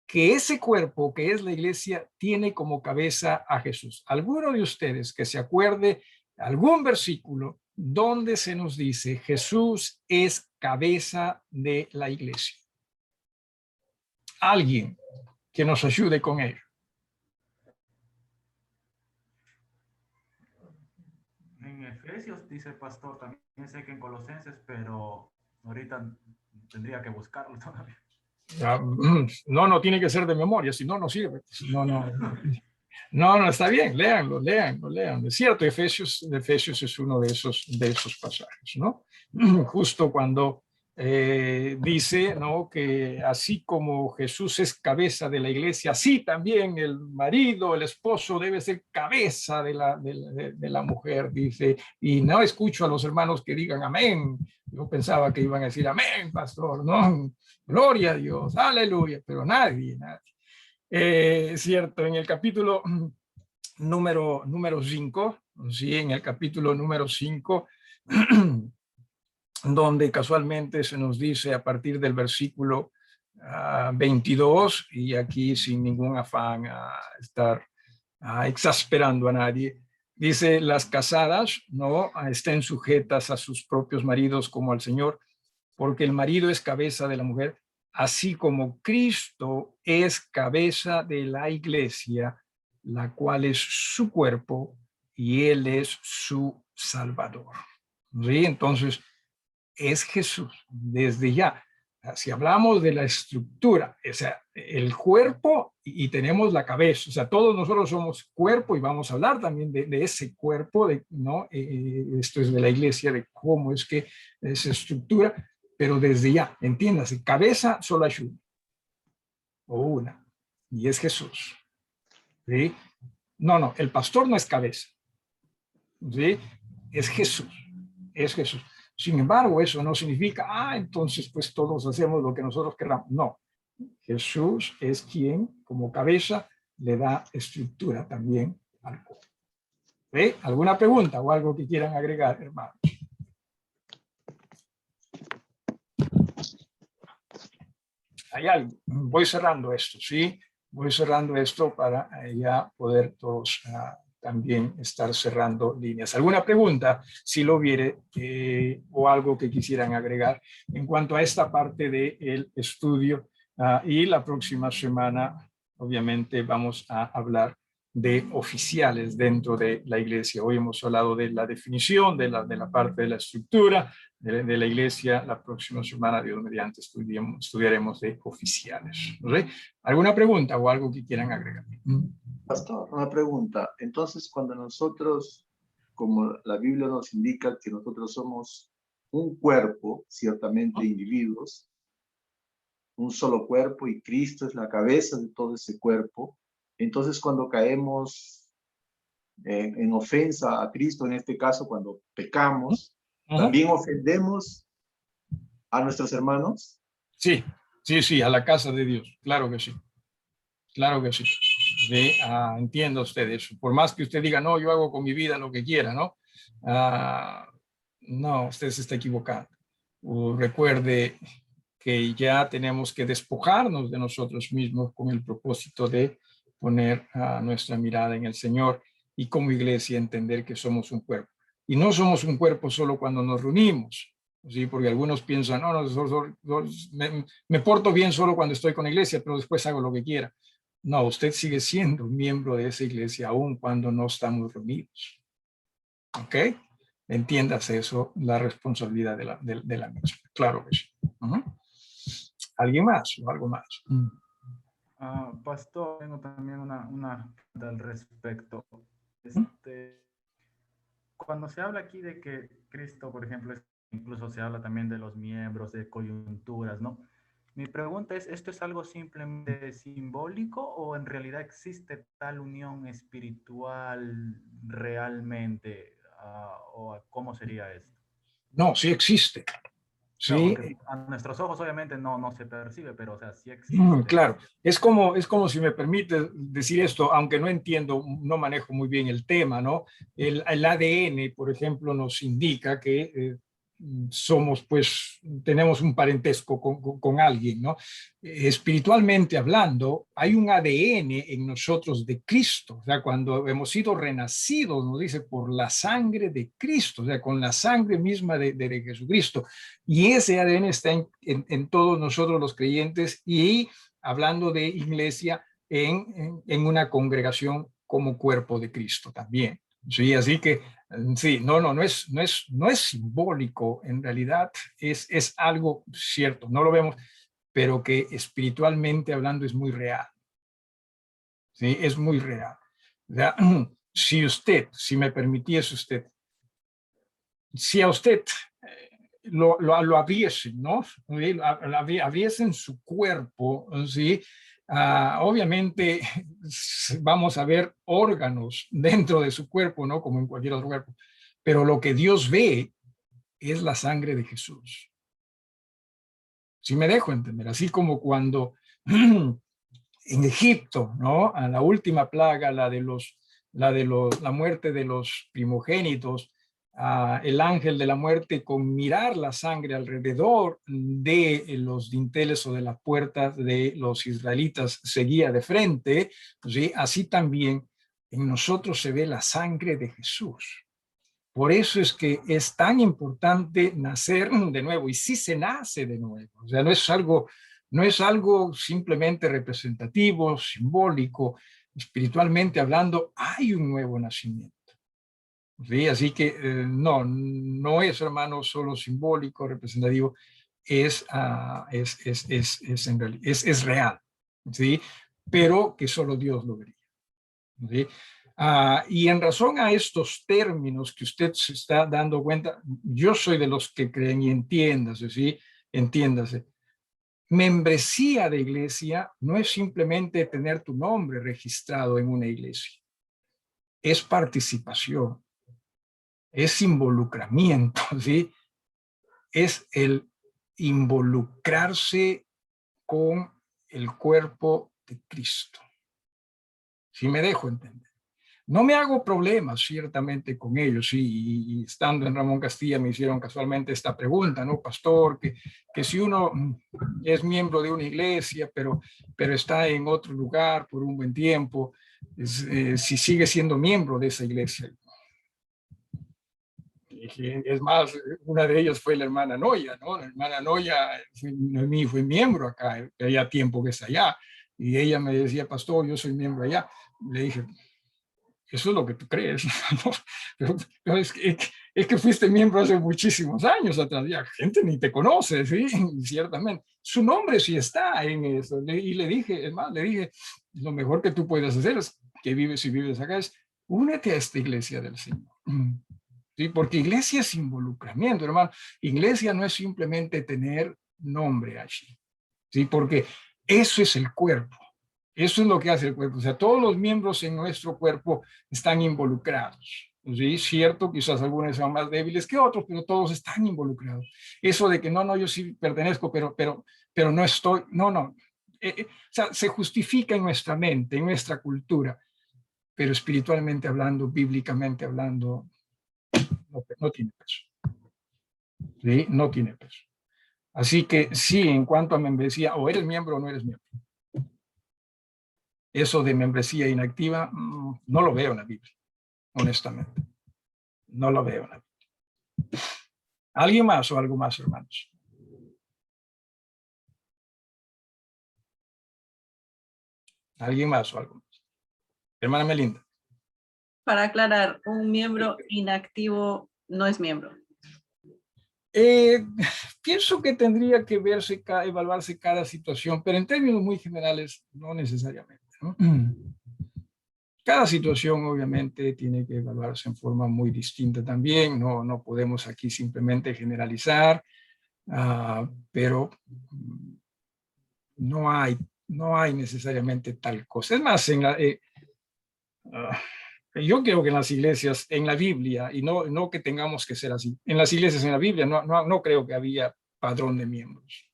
que ese cuerpo que es la iglesia tiene como cabeza a Jesús. ¿Alguno de ustedes que se acuerde algún versículo donde se nos dice Jesús es cabeza de la iglesia? Alguien que nos ayude con ello. En Efesios dice el pastor, también sé que en Colosenses, pero ahorita tendría que buscarlo todavía. No tiene que ser de memoria, si no, no sirve. No, está bien, léanlo. Es cierto, Efesios es uno de esos pasajes, ¿no? Justo cuando dice, ¿no?, que así como Jesús es cabeza de la iglesia, así también el marido, el esposo debe ser cabeza de la mujer, dice. Y no escucho a los hermanos que digan amén. Yo pensaba que iban a decir amén, pastor, ¿no? Gloria a Dios, aleluya, pero nadie. Cierto, en el capítulo número 5, ¿sí? En el capítulo número 5, donde casualmente se nos dice a partir del versículo 22, y aquí sin ningún afán a estar exasperando a nadie, dice: las casadas no estén sujetas a sus propios maridos como al Señor, porque el marido es cabeza de la mujer, así como Cristo es cabeza de la iglesia, la cual es su cuerpo y Él es su Salvador. ¿Sí? Entonces, es Jesús desde ya. Si hablamos de la estructura, o sea, el cuerpo y tenemos la cabeza, o sea, todos nosotros somos cuerpo y vamos a hablar también de ese cuerpo, ¿no? Esto es de la iglesia, de cómo es que se estructura, pero desde ya, entiéndase, cabeza solo hay una, y es Jesús. ¿Sí? No, el pastor no es cabeza. ¿Sí? Es Jesús. Es Jesús. Sin embargo, eso no significa, entonces pues todos hacemos lo que nosotros queramos. No. Jesús es quien, como cabeza, le da estructura también al cuerpo. ¿Sí? ¿Alguna pregunta o algo que quieran agregar, hermanos? Hay algo. Voy cerrando esto, ¿sí? Voy cerrando esto para ya poder todos también estar cerrando líneas. ¿Alguna pregunta, si lo hubiere, o algo que quisieran agregar en cuanto a esta parte del estudio? Y la próxima semana, obviamente, vamos a hablar de oficiales dentro de la iglesia. Hoy hemos hablado de la definición, de la parte de la estructura de la iglesia. La próxima semana, Dios mediante, estudiaremos de oficiales. ¿Sí? ¿Alguna pregunta o algo que quieran agregar? Pastor, una pregunta. Entonces, cuando nosotros, como la Biblia nos indica que nosotros somos un cuerpo, ciertamente individuos, un solo cuerpo y Cristo es la cabeza de todo ese cuerpo, entonces cuando caemos en ofensa a Cristo, en este caso cuando pecamos, ¿también ofendemos a nuestros hermanos? Sí, a la casa de Dios, claro que sí. Claro que sí. Entiendo usted eso. Por más que usted diga, no, yo hago con mi vida lo que quiera, ¿no? No, usted se está equivocando. Recuerde que ya tenemos que despojarnos de nosotros mismos con el propósito de poner nuestra mirada en el Señor y como iglesia entender que somos un cuerpo. Y no somos un cuerpo solo cuando nos reunimos, ¿sí? Porque algunos piensan, me porto bien solo cuando estoy con la iglesia, pero después hago lo que quiera. No, usted sigue siendo un miembro de esa iglesia aún cuando no estamos reunidos. ¿Ok? Entiéndase eso, la responsabilidad de la misma. Claro que sí. ¿Alguien más o algo más? Pastor, tengo también una pregunta al respecto. Cuando se habla aquí de que Cristo, por ejemplo, incluso se habla también de los miembros, de coyunturas, ¿no? Mi pregunta es, ¿esto es algo simplemente simbólico o en realidad existe tal unión espiritual realmente? ¿O cómo sería esto? No, sí existe. No, Sí. porque a nuestros ojos obviamente no se percibe, pero o sea, sí existe. Claro, es como si me permite decir esto, aunque no entiendo, no manejo muy bien el tema, ¿no? El ADN, por ejemplo, nos indica que somos, pues, tenemos un parentesco con alguien, ¿no? Espiritualmente hablando, hay un ADN en nosotros de Cristo, o sea, cuando hemos sido renacidos, nos dice, por la sangre de Cristo, o sea, con la sangre misma de Jesucristo. Y ese ADN está en todos nosotros los creyentes y hablando de iglesia en una congregación como cuerpo de Cristo también. Sí, así que sí, no es simbólico, en realidad es algo cierto, no lo vemos, pero que espiritualmente hablando es muy real. Sí, es muy real. O sea, si me permitiese usted, si a usted lo abriesen, ¿no? Abriesen su cuerpo, ¿sí? Obviamente vamos a ver órganos dentro de su cuerpo, ¿no? Como en cualquier otro cuerpo. Pero lo que Dios ve es la sangre de Jesús. Si me dejo entender, así como cuando en Egipto, ¿no? A la última plaga, la muerte de los primogénitos, el ángel de la muerte con mirar la sangre alrededor de los dinteles o de las puertas de los israelitas seguía de frente, ¿sí? Así también en nosotros se ve la sangre de Jesús. Por eso es que es tan importante nacer de nuevo, y sí se nace de nuevo, o sea, no es algo simplemente representativo, simbólico, espiritualmente hablando, hay un nuevo nacimiento. ¿Sí? Así que no es, hermano, solo simbólico, representativo, es real, ¿sí? Pero que solo Dios lo vería. ¿Sí? Y en razón a estos términos que usted se está dando cuenta, yo soy de los que creen, y entiéndase, ¿sí? Entiéndase. Membresía de iglesia no es simplemente tener tu nombre registrado en una iglesia. es participación, es involucramiento, ¿sí? Es el involucrarse con el cuerpo de Cristo. Si me dejo entender. No me hago problemas, ciertamente, con ellos. Y estando en Ramón Castilla me hicieron casualmente esta pregunta, ¿no, pastor? Que si uno es miembro de una iglesia, pero está en otro lugar por un buen tiempo, si sigue siendo miembro de esa iglesia. Es más, una de ellas fue la hermana Noya, ¿no? La hermana Noya fue miembro acá, había tiempo que está allá. Y ella me decía, pastor, yo soy miembro allá. Le dije, eso es lo que tú crees, ¿no? Pero es que fuiste miembro hace muchísimos años atrás, ya gente ni te conoce, ¿sí? Ciertamente. Su nombre sí está en eso. Y le dije, es más, le dije, lo mejor que tú puedes hacer es que si vives acá, es únete a esta iglesia del Señor. ¿Sí? Porque iglesia es involucramiento, hermano. Iglesia no es simplemente tener nombre allí, ¿sí? Porque eso es el cuerpo. Eso es lo que hace el cuerpo. O sea, todos los miembros en nuestro cuerpo están involucrados. ¿Sí? Cierto, quizás algunos sean más débiles que otros, pero todos están involucrados. Eso de que no, yo sí pertenezco, pero no estoy, no. O sea, se justifica en nuestra mente, en nuestra cultura, pero espiritualmente hablando, bíblicamente hablando, no tiene peso. ¿Sí? No tiene peso. Así que sí, en cuanto a membresía, o eres miembro o no eres miembro. Eso de membresía inactiva, no lo veo en la Biblia, honestamente. No lo veo en la Biblia. ¿Alguien más o algo más, hermanos? ¿Alguien más o algo más? Hermana Melinda. Para aclarar, un miembro inactivo no es miembro. Pienso que tendría que evaluarse cada situación, pero en términos muy generales, no necesariamente, ¿no? Cada situación obviamente tiene que evaluarse en forma muy distinta también, no podemos aquí simplemente generalizar, pero no hay necesariamente tal cosa. Es más, yo creo que en las iglesias, en la Biblia, y no que tengamos que ser así, en las iglesias en la Biblia no creo que había padrón de miembros.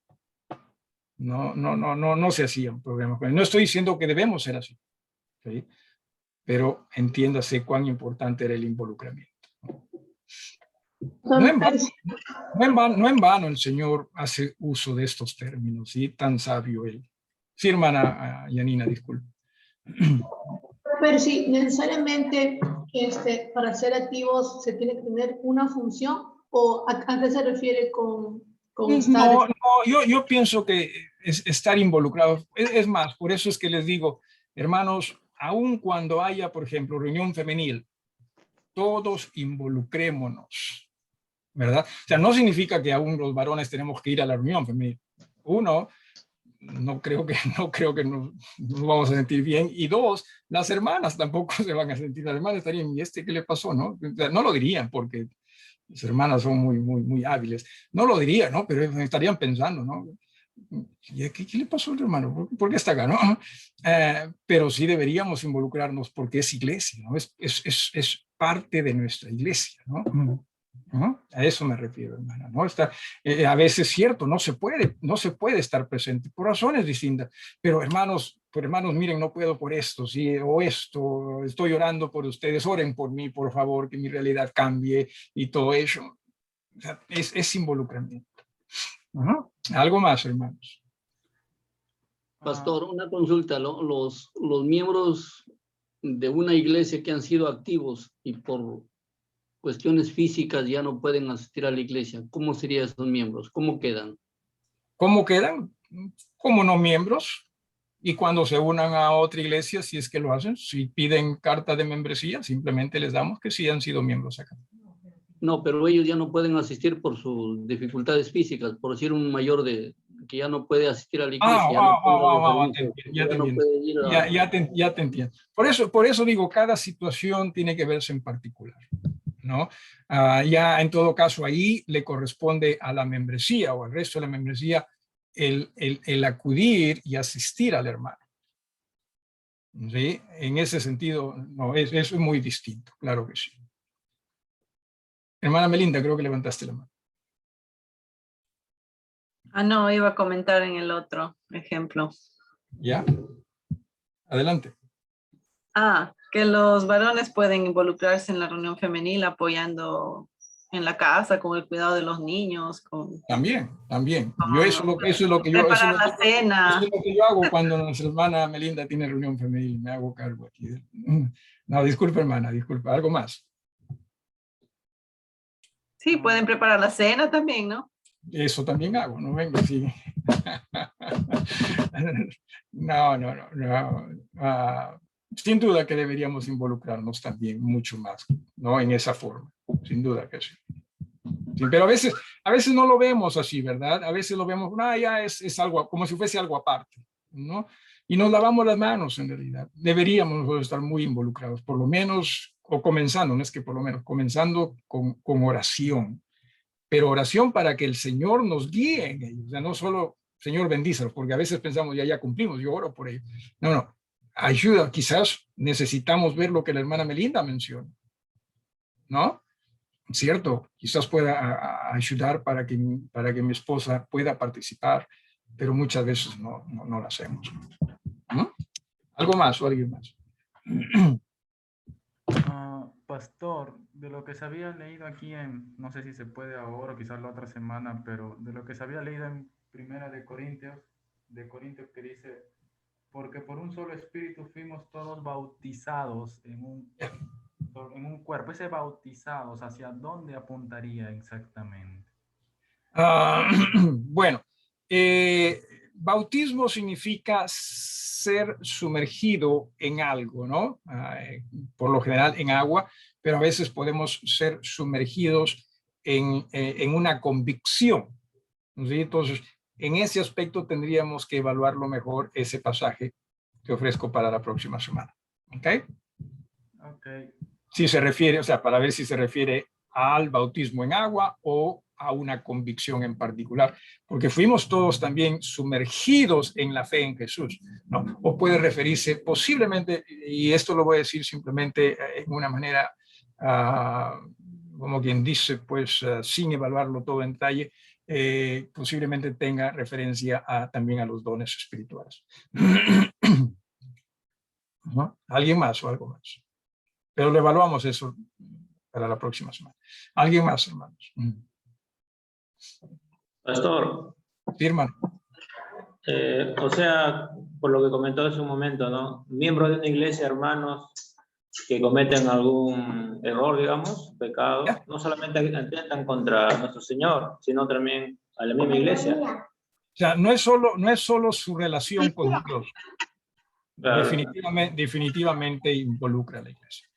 No se hacían problemas. No estoy diciendo que debemos ser así, ¿sí? Pero entiéndase cuán importante era el involucramiento. No en vano el Señor hace uso de estos términos, ¿sí? Tan sabio él. Sí, hermana Yanina, disculpe. Pero sí, necesariamente para ser activos se tiene que tener una función, o ¿a qué se refiere con estar? Yo pienso que es estar involucrado. Es más, por eso es que les digo, hermanos, aun cuando haya, por ejemplo, reunión femenil, todos involucrémonos, ¿verdad? O sea, no significa que aún los varones tenemos que ir a la reunión femenil. Uno, no creo que nos vamos a sentir bien. Y dos, las hermanas tampoco se van a sentir. Las hermanas estarían, ¿y qué le pasó? No lo dirían porque las hermanas son muy hábiles. No lo dirían, ¿no? Pero estarían pensando, ¿no? ¿Qué le pasó al hermano? ¿Por qué está acá? ¿No? Pero sí deberíamos involucrarnos porque es iglesia, ¿no? Es parte de nuestra iglesia, ¿no? A eso me refiero, hermana, ¿no? A veces es cierto, no se puede estar presente por razones distintas, pero hermanos, miren, no puedo por esto, ¿sí? O esto, estoy orando por ustedes, oren por mí, por favor, que mi realidad cambie y todo eso. O sea, es involucramiento. Algo más, hermanos. Pastor, una consulta. Los miembros de una iglesia que han sido activos y por cuestiones físicas ya no pueden asistir a la iglesia, ¿cómo serían esos miembros? ¿Cómo quedan? ¿Cómo quedan? Como no miembros. Y cuando se unan a otra iglesia, si es que lo hacen, si piden carta de membresía, simplemente les damos que sí han sido miembros acá. No, pero ellos ya no pueden asistir por sus dificultades físicas, por decir un mayor que ya no puede asistir a la iglesia. Ya te entiendo. Por eso digo, cada situación tiene que verse en particular, ¿no? Ya en todo caso ahí le corresponde a la membresía o al resto de la membresía el acudir y asistir al hermano. ¿Sí? En ese sentido, no, eso es muy distinto, claro que sí. Hermana Melinda, creo que levantaste la mano. Ah, no, iba a comentar en el otro ejemplo. ¿Ya? Adelante. Ah, que los varones pueden involucrarse en la reunión femenil apoyando en la casa, con el cuidado de los niños, con También. Yo eso es lo que yo, preparar la eso cena. es lo que yo hago cuando nuestra hermana Melinda tiene reunión femenil, me hago cargo aquí. No, disculpe, hermana, disculpe. ¿Algo más? Sí, pueden preparar la cena también, ¿no? Eso también hago, no vengo así. No. Sin duda que deberíamos involucrarnos también mucho más, ¿no? En esa forma, sin duda que sí. Sí, pero a veces no lo vemos así, ¿verdad? A veces lo vemos, ya es algo, como si fuese algo aparte, ¿no? Y nos lavamos las manos en realidad. Deberíamos nosotros estar muy involucrados, por lo menos, o comenzando, no es que por lo menos, comenzando con oración, pero oración para que el Señor nos guíe en ello. O sea, no solo, Señor, bendícelos, porque a veces pensamos, ya cumplimos, yo oro por ello. No, ayuda, quizás necesitamos ver lo que la hermana Melinda menciona, ¿no? Cierto, quizás pueda ayudar para que mi esposa pueda participar, pero muchas veces no lo hacemos. ¿No? ¿Algo más o alguien más? Pastor, de lo que se había leído aquí no sé si se puede ahora o quizás la otra semana, pero de lo que se había leído en Primera de Corintios que dice, porque por un solo espíritu fuimos todos bautizados en un cuerpo. Ese bautizados, ¿hacia dónde apuntaría exactamente? Bueno, bautismo significa ser sumergido en algo, ¿no? Por lo general en agua, pero a veces podemos ser sumergidos en una convicción, ¿sí? Entonces, en ese aspecto tendríamos que evaluarlo mejor ese pasaje que ofrezco para la próxima semana. ¿Ok? Ok. Si se refiere, o sea, para ver si se refiere al bautismo en agua o a una convicción en particular, porque fuimos todos también sumergidos en la fe en Jesús, ¿no? O puede referirse posiblemente, y esto lo voy a decir simplemente en una manera, como quien dice, pues sin evaluarlo todo en detalle, posiblemente tenga referencia también a los dones espirituales. ¿No? ¿Alguien más o algo más? Pero lo evaluamos eso para la próxima semana. ¿Alguien más, hermanos? Pastor, Sí, hermano. o sea, por lo que comentó hace un momento, ¿no? Miembros de una iglesia, hermanos, que cometen algún error, digamos, pecado, no solamente atentan contra nuestro Señor, sino también a la misma iglesia. O sea, no es solo su relación con Dios. Claro. Definitivamente involucra a la iglesia.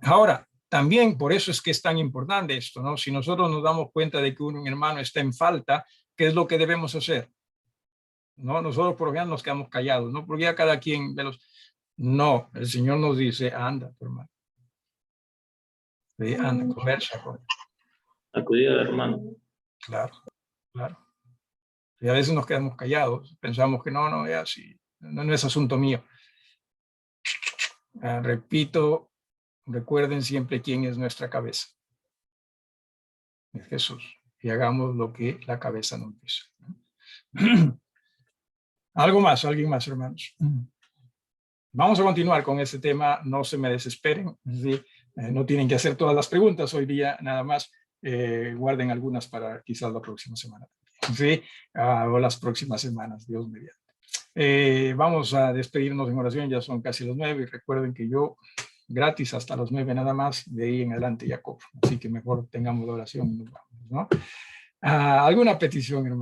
Ahora, también por eso es que es tan importante esto, ¿no? Si nosotros nos damos cuenta de que un hermano está en falta, ¿qué es lo que debemos hacer? ¿No? Nosotros por lo general nos quedamos callados, ¿no? Porque ya cada quien ve los... No, el Señor nos dice, anda, tu hermano. Anda, conversa con él. Acudir al hermano. Claro. Y a veces nos quedamos callados, pensamos que no, ya sí, no es asunto mío. Repito, recuerden siempre quién es nuestra cabeza. Es Jesús. Y hagamos lo que la cabeza nos dice. ¿Algo más? ¿Alguien más, hermanos? Vamos a continuar con este tema. No se me desesperen. ¿Sí? No tienen que hacer todas las preguntas hoy día, nada más. Guarden algunas para quizás la próxima semana. ¿Sí? O las próximas semanas, Dios mediante. Vamos a despedirnos en oración. Ya son casi las 9 y recuerden que yo gratis hasta las 9 nada más, de ahí en adelante ya cobro. Así que mejor tengamos la oración y nos vamos, ¿no? ¿Alguna petición, hermano?